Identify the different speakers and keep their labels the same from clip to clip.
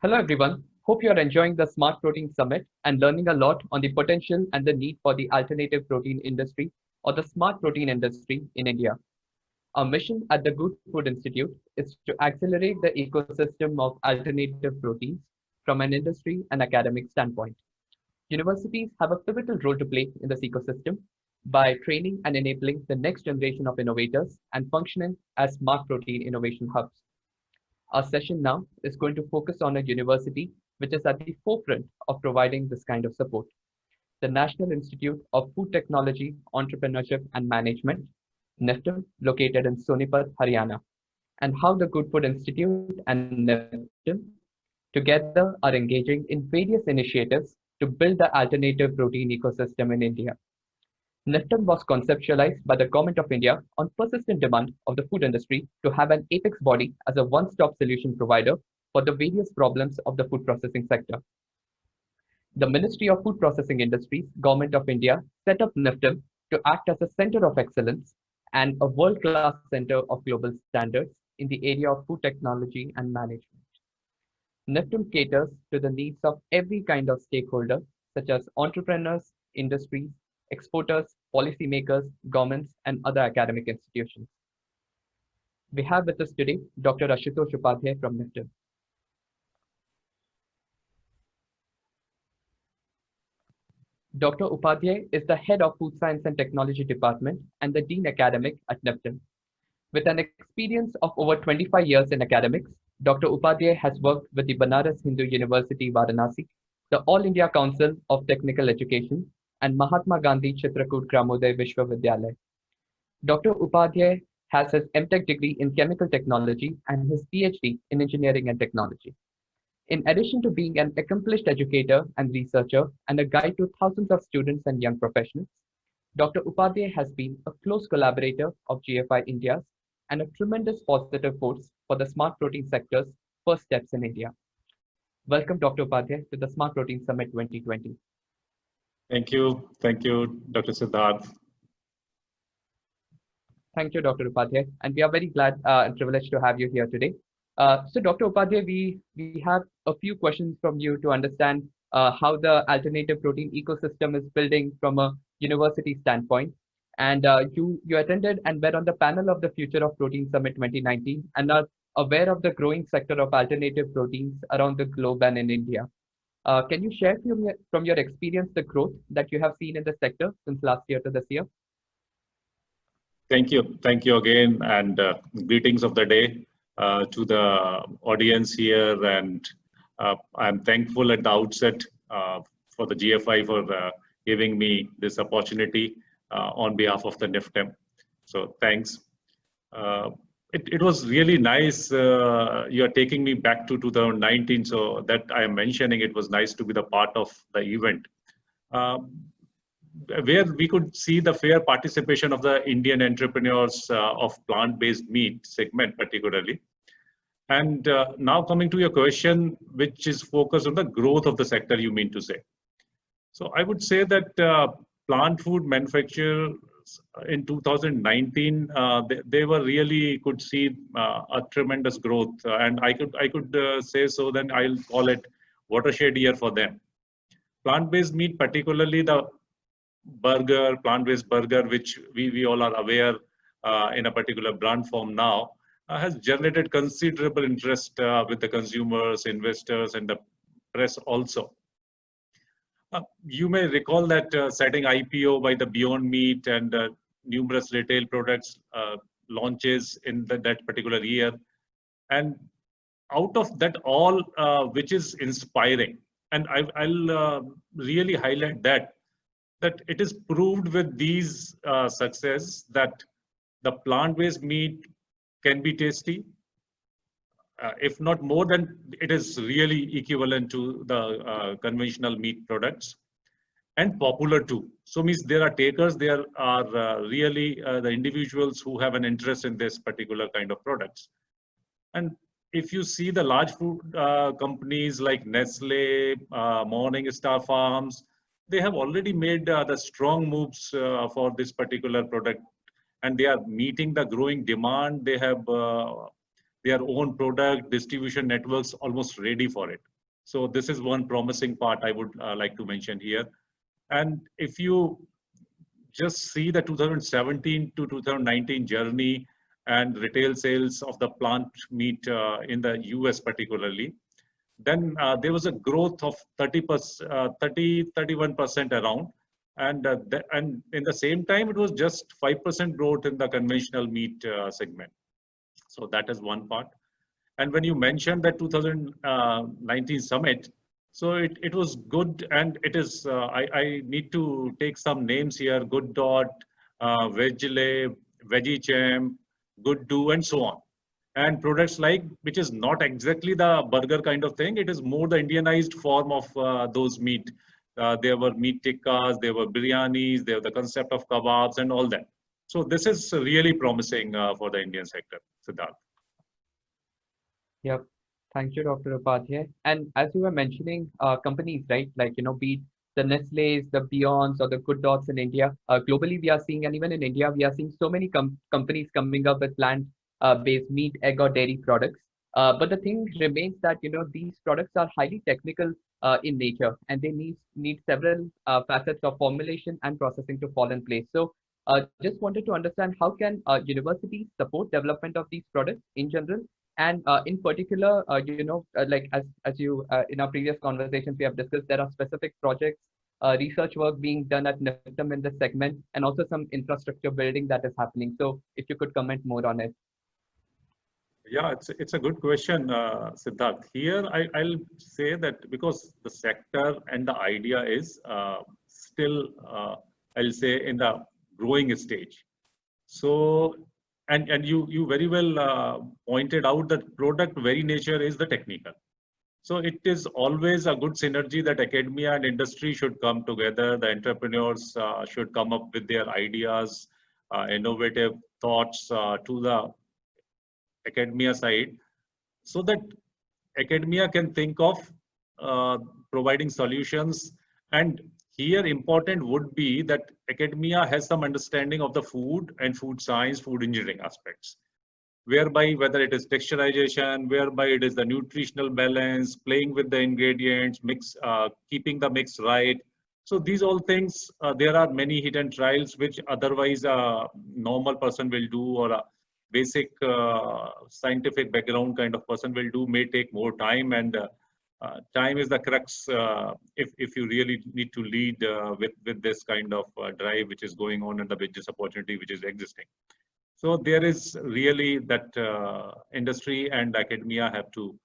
Speaker 1: Hello everyone. Hope you are enjoying the Smart Protein Summit and learning a lot on the potential and the need for the alternative protein industry or the smart protein industry in India. Our mission at the Good Food Institute is to accelerate the ecosystem of alternative proteins from an industry and academic standpoint. Universities have a pivotal role to play in this ecosystem by training and enabling the next generation of innovators and functioning as smart protein innovation hubs. Our session now is going to focus on a university which is at the forefront of providing this kind of support, the National Institute of Food Technology, Entrepreneurship and Management, NIFTM, located in Sonipat, Haryana, and how the Good Food Institute and NIFTM together are engaging in various initiatives to build the alternative protein ecosystem in India. NIFTM was conceptualized by the Government of India on persistent demand of the food industry to have an apex body as a one-stop solution provider for the various problems of the food processing sector. The Ministry of Food Processing Industries, Government of India, set up NIFTM to act as a center of excellence and a world-class center of global standards in the area of food technology and management. NIFTM caters to the needs of every kind of stakeholder, such as entrepreneurs, industries, exporters, policymakers, governments, and other academic institutions. We have with us today Dr. Ashutosh Upadhyay from NIFTM. Dr. Upadhyay is the head of Food Science and Technology Department and the Dean Academic at NIFTM. With an experience of over 25 years in academics, Dr. Upadhyay has worked with the Banaras Hindu University, Varanasi, the All India Council of Technical Education, and Mahatma Gandhi Chitrakoot Gramoday Vishwavidyalaya. Dr. Upadhyay has his MTech degree in chemical technology and his PhD in engineering and technology. In addition to being an accomplished educator and researcher and a guide to thousands of students and young professionals, Dr. Upadhyay has been a close collaborator of GFI India's and a tremendous positive force for the smart protein sector's first steps in India. Welcome, Dr. Upadhyay, to the Smart Protein Summit 2020.
Speaker 2: Thank you, Dr. Siddharth.
Speaker 1: Thank you, Dr. Upadhyay, and we are very glad and privileged to have you here today. So, Dr. Upadhyay, we have a few questions from you to understand how the alternative protein ecosystem is building from a university standpoint. And you attended and were on the panel of the Future of Protein Summit 2019 and are aware of the growing sector of alternative proteins around the globe and in India. Can you share from your experience the growth that you have seen in the sector since last year to this year?
Speaker 2: Thank you again, and greetings of the day to the audience here. And I'm thankful at the outset for the GFI for giving me this opportunity on behalf of the NIFTM. So thanks. It was really nice. You are taking me back to 2019, so that I am mentioning it was nice to be the part of the event, where we could see the fair participation of the Indian entrepreneurs of plant-based meat segment particularly. And now coming to your question, which is focused on the growth of the sector, you mean to say. So I would say that plant food manufacturers in 2019, they were really could see a tremendous growth, and I could say so. Then I'll call it watershed year for them. Plant-based meat, particularly the plant-based burger, which we all are aware in a particular brand form now, has generated considerable interest with the consumers, investors, and the press also. You may recall that setting IPO by the Beyond Meat and numerous retail products launches in that particular year. And out of that all, which is inspiring, and I'll really highlight that it is proved with these success that the plant-based meat can be tasty. If not more than, it is really equivalent to the conventional meat products, and popular too. So means there are takers, there are really the individuals who have an interest in this particular kind of products. And if you see the large food companies like Nestle, Morningstar Farms, they have already made the strong moves for this particular product, and they are meeting the growing demand. They have their own product distribution networks almost ready for it. So this is one promising part I would like to mention here. And if you just see the 2017 to 2019 journey and retail sales of the plant meat in the US particularly, then there was a growth of 31% around. And in the same time, it was just 5% growth in the conventional meat segment. So that is one part. And when you mentioned that 2019 summit, so it was good, and it is, I need to take some names here: Good Dot, Vegile, Veggie Champ, Good Do, and so on. And products like, which is not exactly the burger kind of thing, it is more the Indianized form of those meat. There were meat tikkas, there were biryanis, there were the concept of kebabs and all that. So this is really promising for the Indian sector, Siddharth.
Speaker 1: Yep. Thank you, Dr. Upadhyay. And as you were mentioning, companies, right? Like, be it the Nestle's, the Beyonds, or the Good Dots in India, globally we are seeing, and even in India, we are seeing so many companies coming up with plant-based meat, egg, or dairy products. But the thing remains that, these products are highly technical in nature, and they need several facets of formulation and processing to fall in place. So, just wanted to understand, how can universities support development of these products in general? And in particular, like as you in our previous conversations we have discussed, there are specific projects, research work being done at NIFTM in this segment, and also some infrastructure building that is happening. So if you could comment more on it.
Speaker 2: Yeah, it's a good question, Siddharth. Here, I'll say that because the sector and the idea is still, I'll say, in the growing stage. So, and you very well pointed out that product very nature is the technical. So it is always a good synergy that academia and industry should come together. The entrepreneurs should come up with their ideas, innovative thoughts to the academia side, so that academia can think of providing solutions. And here important would be that academia has some understanding of the food and food science, food engineering aspects, whereby whether it is texturization, whereby it is the nutritional balance, playing with the ingredients, keeping the mix right. So these all things, there are many hidden trials which otherwise a normal person will do, or a basic scientific background kind of person will do, may take more time. And time is the crux if you really need to lead with this kind of drive which is going on, and the business opportunity which is existing. So there is really that industry and academia have to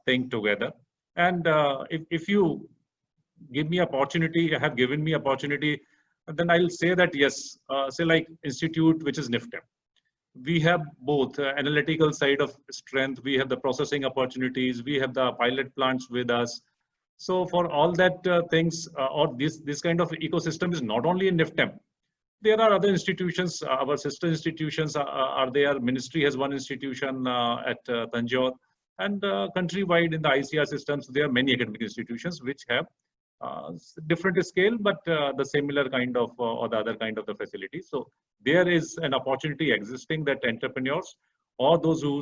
Speaker 2: think together. And if you give me opportunity, have given me opportunity, then I'll say that yes, say like institute which is NIFTM. We have both analytical side of strength, we have the processing opportunities, we have the pilot plants with us. So for all that things, or this kind of ecosystem is not only in NIFTM. There are other institutions, our sister institutions are there. Ministry has one institution at Tanjore, and countrywide in the ICR systems, there are many academic institutions which have different scale, but the similar kind of or the other kind of the facility. So there is an opportunity existing that entrepreneurs or those who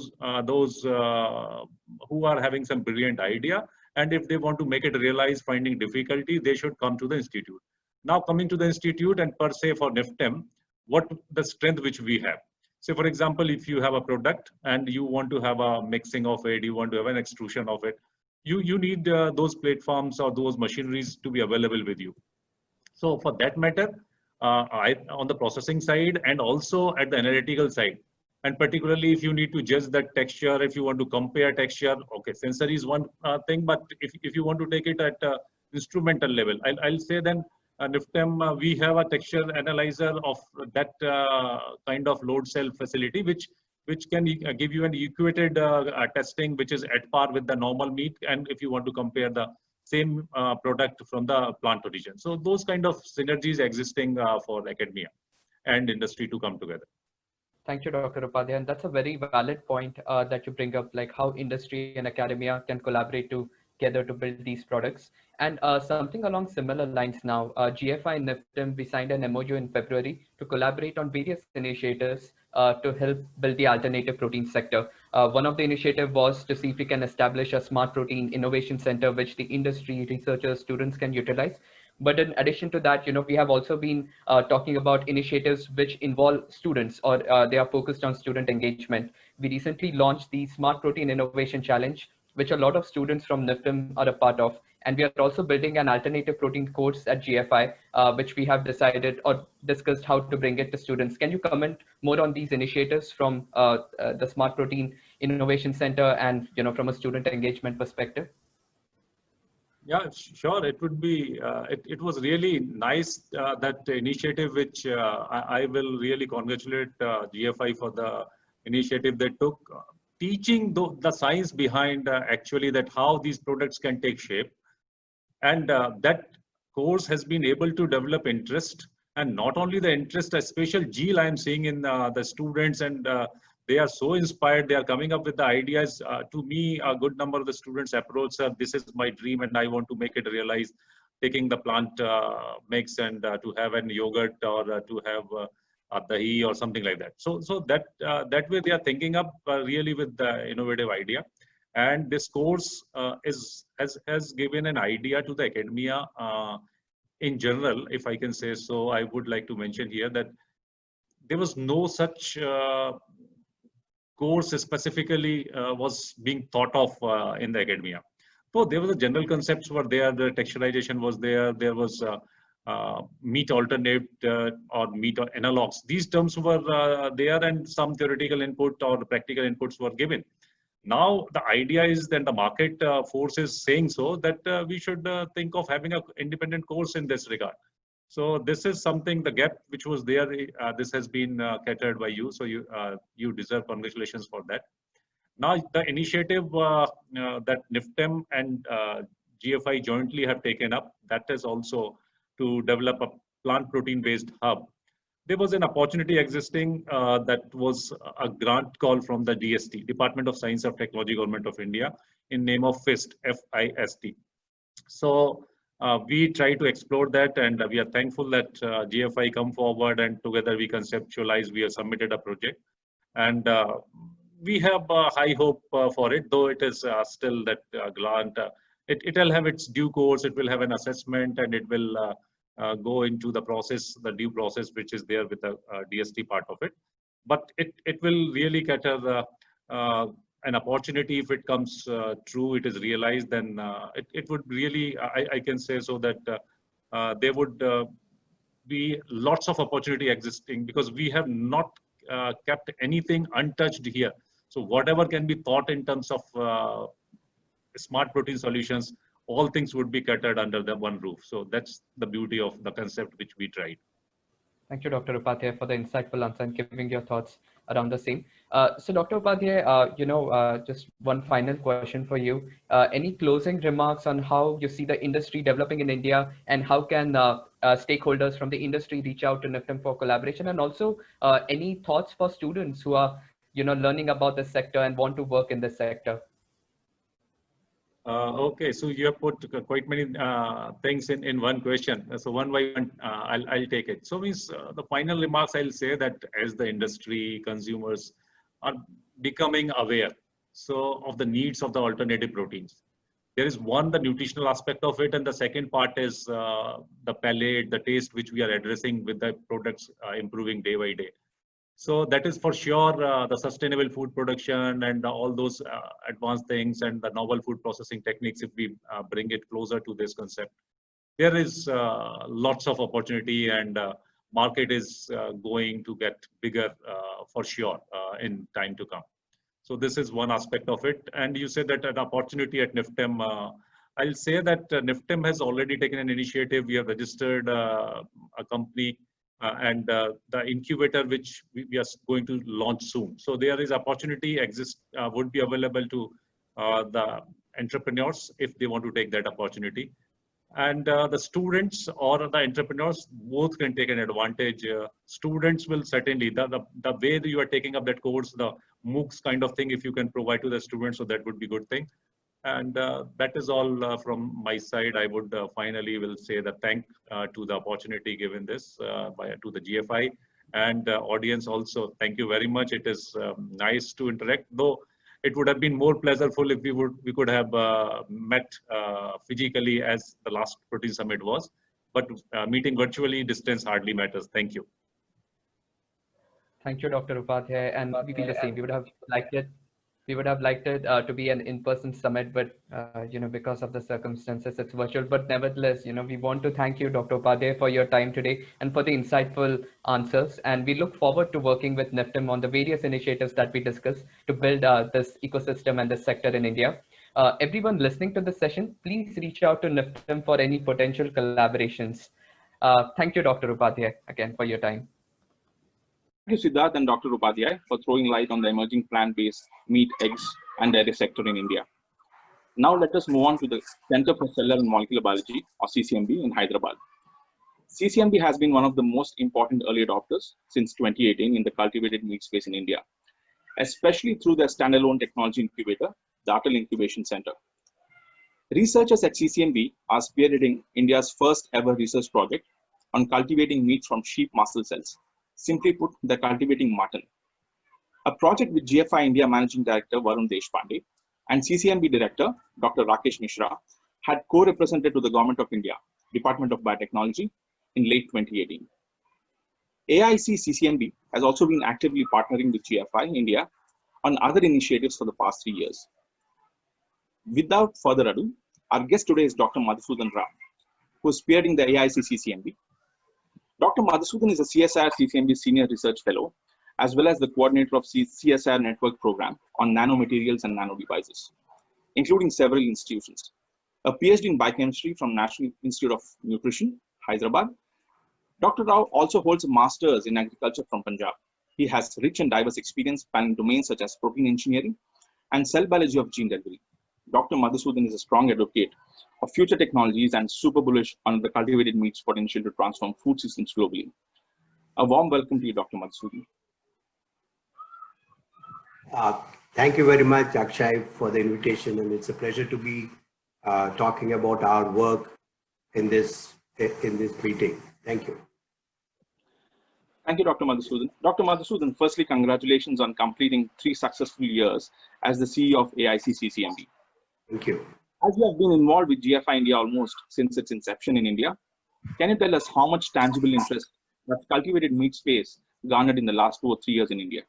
Speaker 2: are having some brilliant idea, and if they want to make it realize, finding difficulty, they should come to the institute. Now coming to the institute and per se for NIFTM, what the strength which we have. Say for example, if you have a product and you want to have a mixing of it, you want to have an extrusion of it, you need those platforms or those machineries to be available with you. So for that matter, on the processing side and also at the analytical side, and particularly if you need to judge that texture, if you want to compare texture, okay, sensory is one thing, but if you want to take it at instrumental level, I'll say then NIFTM, we have a texture analyzer of that kind of load cell facility, which can give you an equated testing, which is at par with the normal meat, and if you want to compare the same product from the plant origin. So those kind of synergies existing for academia and industry to come together.
Speaker 1: Thank you, Dr. Upadhyay. And that's a very valid point that you bring up, like how industry and academia can collaborate together to build these products. And something along similar lines now, GFI and NIFTM, we signed an MOU in February to collaborate on various initiatives to help build the alternative protein sector. One of the initiative was to see if we can establish a smart protein innovation center, which the industry, researchers, students can utilize. But in addition to that, we have also been talking about initiatives which involve students, or they are focused on student engagement. We recently launched the Smart Protein Innovation Challenge, which a lot of students from NIFTM are a part of. And we are also building an alternative protein course at GFI, which we have decided or discussed how to bring it to students. Can you comment more on these initiatives from the Smart Protein Innovation Center and from a student engagement perspective?
Speaker 2: Yeah, sure. It would be. It was really nice that initiative, which I will really congratulate GFI for the initiative they took, teaching the science behind actually that how these products can take shape, and that course has been able to develop interest, and not only the interest, a special zeal I am seeing in the students, and they are so inspired. They are coming up with the ideas. To me, a good number of the students approach, this is my dream and I want to make it realize, taking the plant mix and to have an yogurt or to have dahi or something like that. So that way they are thinking up really with the innovative idea. And this course has given an idea to the academia in general, if I can say so. I would like to mention here that there was no such course specifically was being thought of in the academia. So there was a general concepts were there, the texturization was there was meat alternate or meat or analogs. These terms were there, and some theoretical input or practical inputs were given. Now the idea is that the market force is saying so that we should think of having an independent course in this regard. So this is something, the gap which was there, this has been catered by you. So you deserve congratulations for that. Now the initiative that NIFTM and GFI jointly have taken up, that is also to develop a plant protein based hub. There was an opportunity existing that was a grant call from the DST, Department of Science and Technology, Government of India, in name of FIST, F-I-S-T. So we try to explore that, and we are thankful that GFI come forward and together we conceptualize, we have submitted a project. And we have high hope for it, though it is still that grant. It will have its due course, it will have an assessment, and it will go into the process, the due process, which is there with the DST part of it. But it will really cater an opportunity if it comes true, it is realized, then it would really, I can say so that there would be lots of opportunity existing, because we have not kept anything untouched here. So whatever can be thought in terms of smart protein solutions, all things would be catered under the one roof. So that's the beauty of the concept which we tried.
Speaker 1: Thank you, Dr. Upadhyay, for the insightful answer and giving your thoughts around the same. So, Dr. Upadhyay, just one final question for you. Any closing remarks on how you see the industry developing in India, and how can stakeholders from the industry reach out to NIFTM for collaboration? And also, any thoughts for students who are, learning about this sector and want to work in this sector?
Speaker 2: Okay, so you have put quite many things in one question. So one by one, I'll take it. So means the final remarks, I'll say that as the industry, consumers are becoming aware so of the needs of the alternative proteins. There is one, the nutritional aspect of it, and the second part is the palate, the taste, which we are addressing with the products improving day by day. So that is for sure the sustainable food production and all those advanced things and the novel food processing techniques, if we bring it closer to this concept, there is lots of opportunity, and market is going to get bigger for sure in time to come. So this is one aspect of it. And you said that an opportunity at NIFTM, I'll say that NIFTM has already taken an initiative. We have registered a company and the incubator which we are going to launch soon. So there is opportunity would be available to the entrepreneurs if they want to take that opportunity. And the students or the entrepreneurs both can take an advantage. Students will certainly, the way that you are taking up that course, the MOOCs kind of thing, if you can provide to the students, so that would be a good thing. And that is all from my side. I would finally will say that thank to the opportunity given this to the GFI and audience also. Thank you very much. It is nice to interact, though it would have been more pleasureful if we could have met physically as the last Protein Summit was. But meeting virtually, distance hardly matters. Thank you.
Speaker 1: Thank you, Dr. Upadhyay, and we feel the same. We would have liked it to be an in-person summit, but because of the circumstances, it's virtual. But nevertheless, we want to thank you, Dr. Upadhyay, for your time today and for the insightful answers. And we look forward to working with NIFTIM on the various initiatives that we discussed to build this ecosystem and this sector in India. Everyone listening to this session, please reach out to NIFTIM for any potential collaborations. Thank you, Dr. Upadhyay, again for your time.
Speaker 3: Thank you, Siddharth and Dr. Upadhyay, for throwing light on the emerging plant-based meat, eggs, and dairy sector in India. Now let us move on to the Center for Cellular and Molecular Biology, or CCMB, in Hyderabad. CCMB has been one of the most important early adopters since 2018 in the cultivated meat space in India, especially through their standalone technology incubator, the Atal Incubation Center. Researchers at CCMB are spearheading India's first ever research project on cultivating meat from sheep muscle cells. Simply put, they're cultivating mutton. A project with GFI India Managing Director Varun Deshpande and CCMB Director Dr. Rakesh Mishra had co-represented to the Government of India, Department of Biotechnology, in late 2018. AIC CCMB has also been actively partnering with GFI India on other initiatives for the past 3 years. Without further ado, our guest today is Dr. Madhusudan Rao, who is spearheading the AIC CCMB. Dr. Madhusudan is a CSIR CCMB Senior Research Fellow, as well as the coordinator of CSIR Network Program on nanomaterials and nanodevices, including several institutions. A PhD in biochemistry from National Institute of Nutrition, Hyderabad. Dr. Rao also holds a master's in agriculture from Punjab. He has rich and diverse experience spanning domains such as protein engineering and cell biology of gene delivery. Dr. Madhusudan is a strong advocate of future technologies and super bullish on the cultivated meat's potential to transform food systems globally. A warm welcome to you, Dr. Madhusudan.
Speaker 4: Thank you very much, Akshay, for the invitation, and it's a pleasure to be talking about our work in this meeting. Thank you.
Speaker 3: Thank you, Dr. Madhusudan. Dr. Madhusudan, firstly, congratulations on completing 3 successful years as the CEO of AIC CCMB.
Speaker 4: Thank you.
Speaker 3: As you have been involved with GFI India almost since its inception in India, can you tell us how much tangible interest that cultivated meat space garnered in the last 2 or 3 years in India?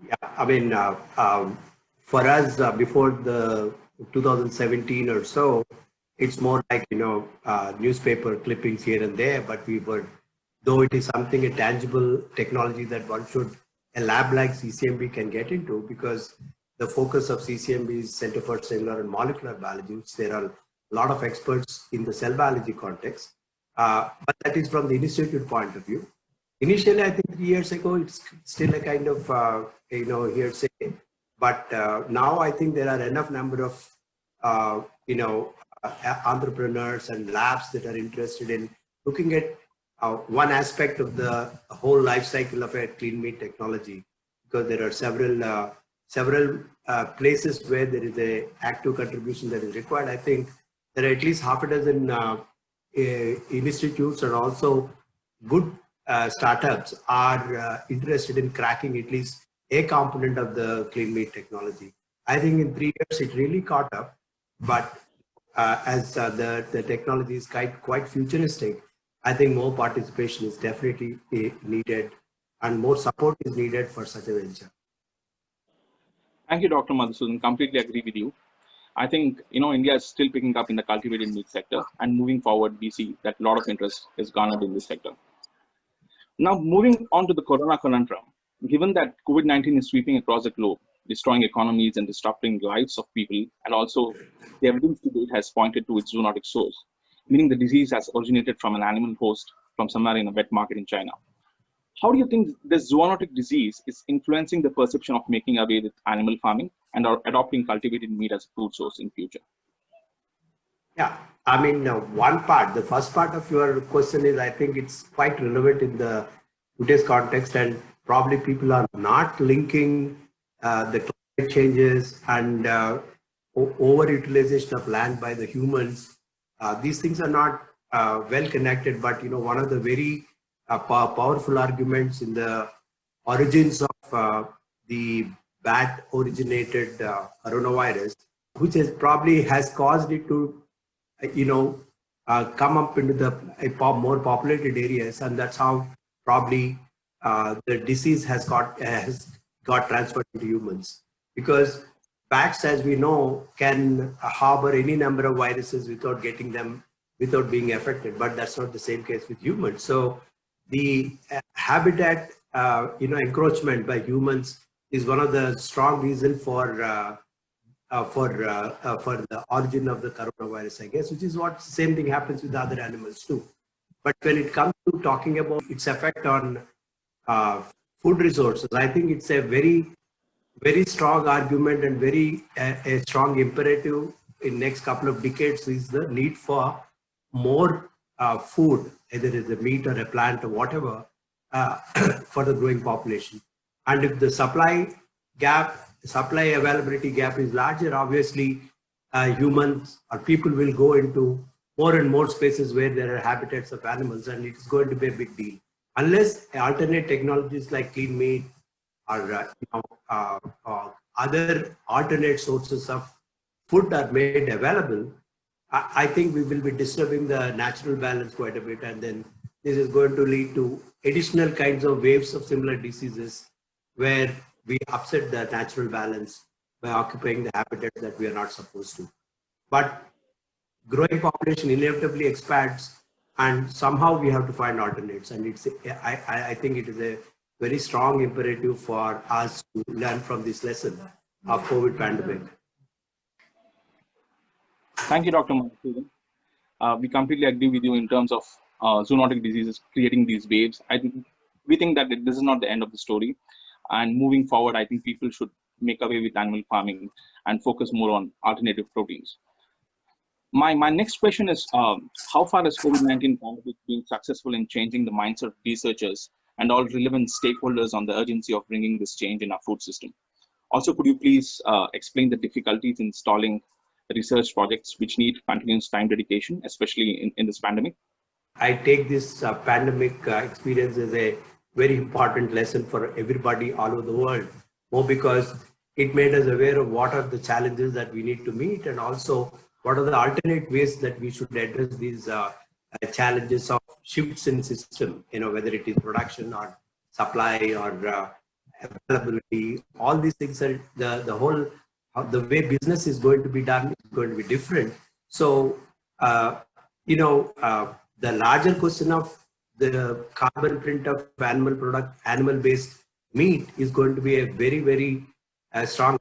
Speaker 4: Yeah, I mean, for us, before the 2017 or so, it's more like, newspaper clippings here and there, but though it is something, a tangible technology that one should, a lab like CCMB can get into, because the focus of CCMB is Center for Cellular and Molecular Biology, which there are a lot of experts in the cell biology context, but that is from the institute point of view. Initially, I think 3 years ago, it's still a kind of, hearsay, but now I think there are enough number of, entrepreneurs and labs that are interested in looking at one aspect of the whole life cycle of a clean meat technology, because there are several places where there is a active contribution that is required. I think there are at least half a dozen institutes and also good startups are interested in cracking at least a component of the clean meat technology. I think in 3 years it really caught up, but as the technology is quite futuristic, I think more participation is definitely needed and more support is needed for such a venture.
Speaker 3: Thank you, Dr. Madhusudan. Completely agree with you. I think, India is still picking up in the cultivated meat sector, and moving forward, we see that a lot of interest is garnered in this sector. Now, moving on to the corona conundrum, given that COVID-19 is sweeping across the globe, destroying economies and disrupting lives of people, and also the evidence to date has pointed to its zoonotic source, meaning the disease has originated from an animal host from somewhere in a wet market in China. How do you think this zoonotic disease is influencing the perception of making away with animal farming and or adopting cultivated meat as a food source in future?
Speaker 4: Yeah, I mean, the first part of your question is, I think it's quite relevant in the today's context, and probably people are not linking the climate changes and overutilization of land by the humans. These things are not well connected, but one of the very powerful arguments in the origins of the bat originated coronavirus, which has probably has caused it to, come up into the more populated areas, and that's how probably the disease has got transferred to humans. Because bats, as we know, can harbor any number of viruses without getting them, without being affected. But that's not the same case with humans. So the habitat, encroachment by humans is one of the strong reasons for the origin of the coronavirus, I guess, which is what same thing happens with other animals too. But when it comes to talking about its effect on food resources, I think it's a very, very strong argument and very a strong imperative in next couple of decades is the need for more food, either it's a meat or a plant or whatever, for the growing population. And if the supply availability gap is larger, obviously humans or people will go into more and more spaces where there are habitats of animals, and it's going to be a big deal. Unless alternate technologies like clean meat or other alternate sources of food are made available, I think we will be disturbing the natural balance quite a bit, and then this is going to lead to additional kinds of waves of similar diseases where we upset the natural balance by occupying the habitats that we are not supposed to. But growing population inevitably expands, and somehow we have to find alternates. And it's, I think it is a very strong imperative for us to learn from this lesson of COVID pandemic.
Speaker 3: Thank you, Dr. Madhusudan. We completely agree with you in terms of zoonotic diseases creating these waves. We think that this is not the end of the story. And moving forward, I think people should make away with animal farming and focus more on alternative proteins. My next question is, how far has COVID-19 pandemic been successful in changing the minds of researchers and all relevant stakeholders on the urgency of bringing this change in our food system? Also, could you please explain the difficulties in installing research projects which need continuous time dedication, especially in this pandemic?
Speaker 4: I take this pandemic experience as a very important lesson for everybody all over the world, more because it made us aware of what are the challenges that we need to meet, and also what are the alternate ways that we should address these challenges of shifts in system, whether it is production or supply or availability. All these things are the way business is going to be done is going to be different. So, the larger question of the carbon print of animal-based meat is going to be a very, very strong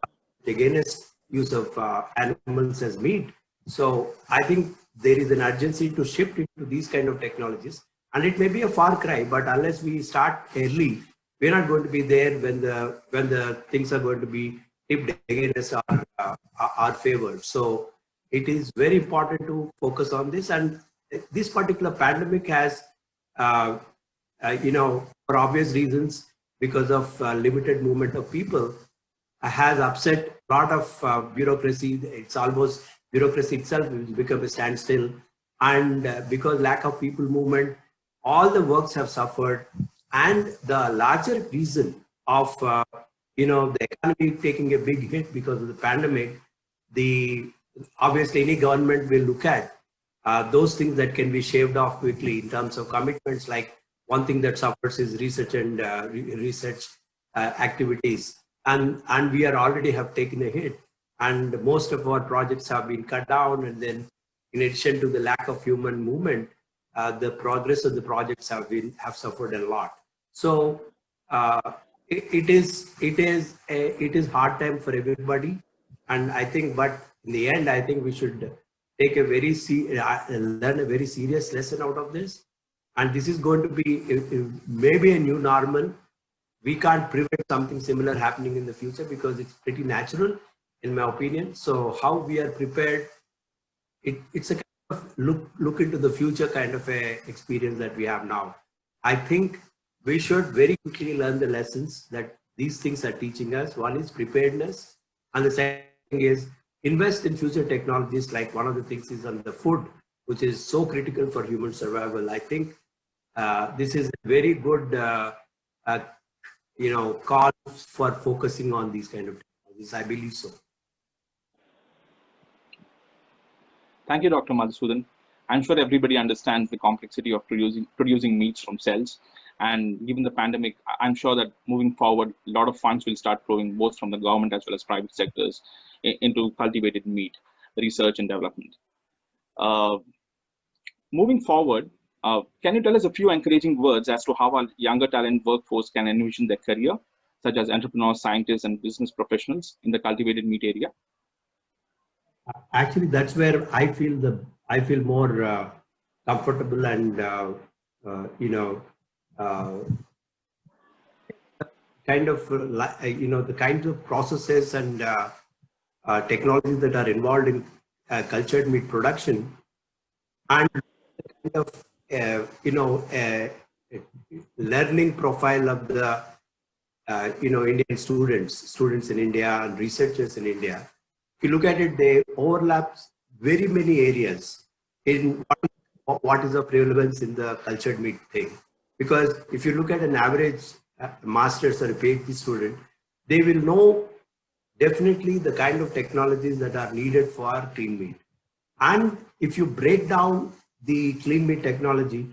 Speaker 4: against use of animals as meat. So I think there is an urgency to shift into these kind of technologies, and it may be a far cry, but unless we start early, we're not going to be there when the things are going to be tipped against our favor. So it is very important to focus on this, and this particular pandemic has, for obvious reasons, because of limited movement of people, has upset a lot of bureaucracy. It's almost bureaucracy itself will become a standstill, and because lack of people movement, all the works have suffered. And the larger reason of the economy taking a big hit because of the pandemic, obviously any government will look at those things that can be shaved off quickly in terms of commitments. Like one thing that suffers is research and research activities, and we are already have taken a hit, and most of our projects have been cut down. And then, in addition to the lack of human movement, the progress of the projects have suffered a lot. So it is hard time for everybody, and I think, but in the end, I think we should take learn a very serious lesson out of this. And this is going to be maybe a new normal. We can't prevent something similar happening in the future because it's pretty natural, in my opinion. So how we are prepared, it's a kind of look into the future kind of a experience that we have now. I think we should very quickly learn the lessons that these things are teaching us. One is preparedness, and the second thing is invest in future technologies. Like one of the things is on the food, which is so critical for human survival. I think this is a very good call for focusing on these kind of technologies. I believe so.
Speaker 3: Thank you, Dr. Madhusudan. I'm sure everybody understands the complexity of producing meats from cells. And given the pandemic, I'm sure that moving forward, a lot of funds will start flowing both from the government as well as private sectors into cultivated meat research and development. Moving forward, can you tell us a few encouraging words as to how our younger talent workforce can envision their career, such as entrepreneurs, scientists, and business professionals in the cultivated meat area?
Speaker 4: Actually, that's where I feel more comfortable and kind of the kinds of processes and technologies that are involved in cultured meat production, and kind of learning profile of the Indian students in India and researchers in India. If you look at it, they overlap very many areas in what is of relevance in the cultured meat thing. Because if you look at an average master's or a PhD student, they will know definitely the kind of technologies that are needed for clean meat. And if you break down the clean meat technology,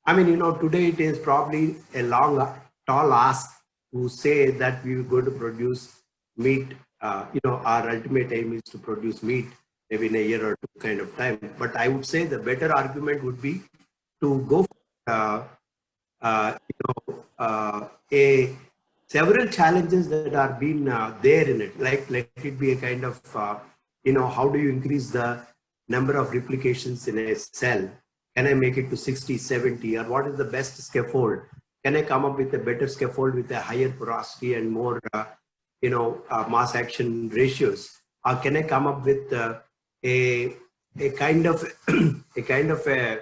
Speaker 4: I mean, today it is probably a tall ask to say that we are going to produce meat. Our ultimate aim is to produce meat maybe in a year or two kind of time. But I would say the better argument would be to go for, several challenges that are being there in it. Like let it be a kind of, how do you increase the number of replications in a cell? Can I make it to 60, 70, or what is the best scaffold? Can I come up with a better scaffold with a higher porosity and more, mass action ratios? Or can I come up with a kind of a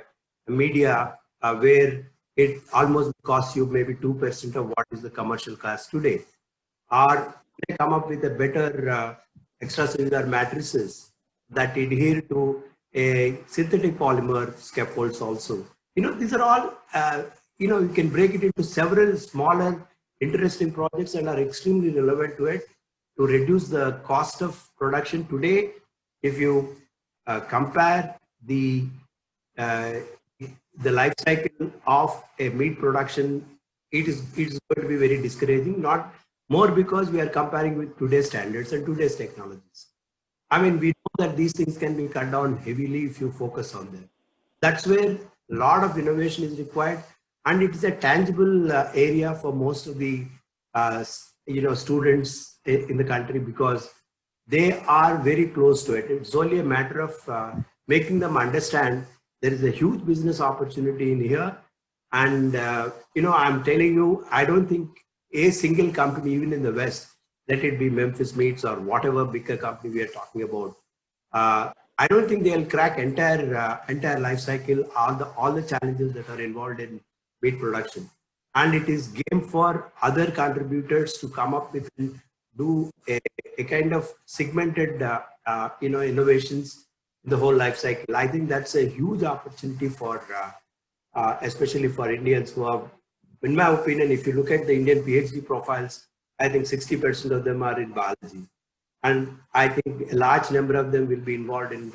Speaker 4: media where it almost costs you maybe 2% of what is the commercial cost today? Or can I come up with a better extracellular matrices that adhere to a synthetic polymer scaffolds also? These are all, you can break it into several smaller interesting projects and are extremely relevant to it to reduce the cost of production. Today, if you compare the life cycle of a meat production, it is going to be very discouraging, not more because we are comparing with today's standards and today's technologies. I mean, we know that these things can be cut down heavily if you focus on them. That's where a lot of innovation is required, and it is a tangible area for most of the students in the country because they are very close to it. It's only a matter of making them understand there is a huge business opportunity in here. And, I'm telling you, I don't think a single company, even in the West, let it be Memphis Meats or whatever bigger company we are talking about, I don't think they'll crack entire life cycle, all the challenges that are involved in meat production. And it is game for other contributors to come up with and do a kind of segmented, innovations in the whole life cycle. I think that's a huge opportunity for, especially for Indians who have, in my opinion, if you look at the Indian PhD profiles, I think 60% of them are in biology. And I think a large number of them will be involved in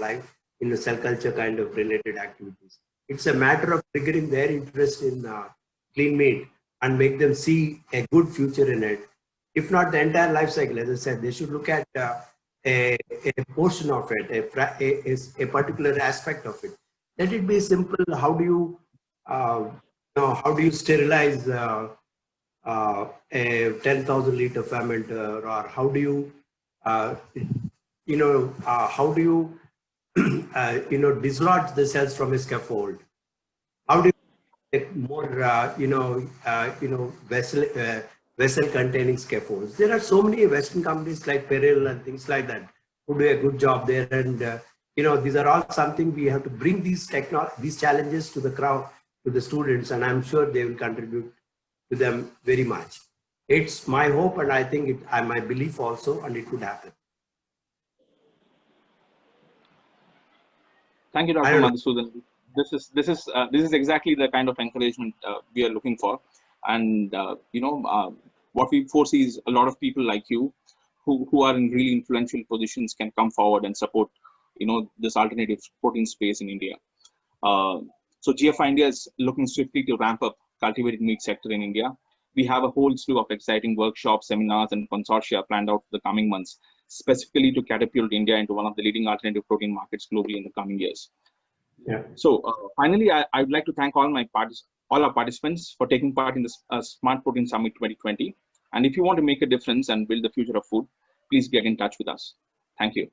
Speaker 4: the cell culture kind of related activities. It's a matter of triggering their interest in clean meat and make them see a good future in it. If not the entire life cycle, as I said, they should look at a portion of it, a particular aspect of it. Let it be simple. How do you sterilize a 10,000 liter fermenter, or how do you dislodge the cells from a scaffold? How do you get more vessel containing scaffolds? There are so many Western companies like Peril and things like that who do a good job there, and these are all something we have to bring these challenges to the crowd, to the students, and I'm sure they will contribute to them very much. It's my hope, and I think my belief also, and it could happen.
Speaker 3: Thank you, Dr. Madhusudan. This is exactly the kind of encouragement we are looking for, and what we foresee is a lot of people like you who are in really influential positions can come forward and support, this alternative protein space in India. So GFI India is looking swiftly to ramp up cultivated meat sector in India. We have a whole slew of exciting workshops, seminars, and consortia planned out for the coming months, specifically to catapult India into one of the leading alternative protein markets globally in the coming years.
Speaker 4: Yeah.
Speaker 3: So finally, I would like to thank all our participants for taking part in this Smart Protein Summit 2020. And if you want to make a difference and build the future of food, please get in touch with us. Thank you.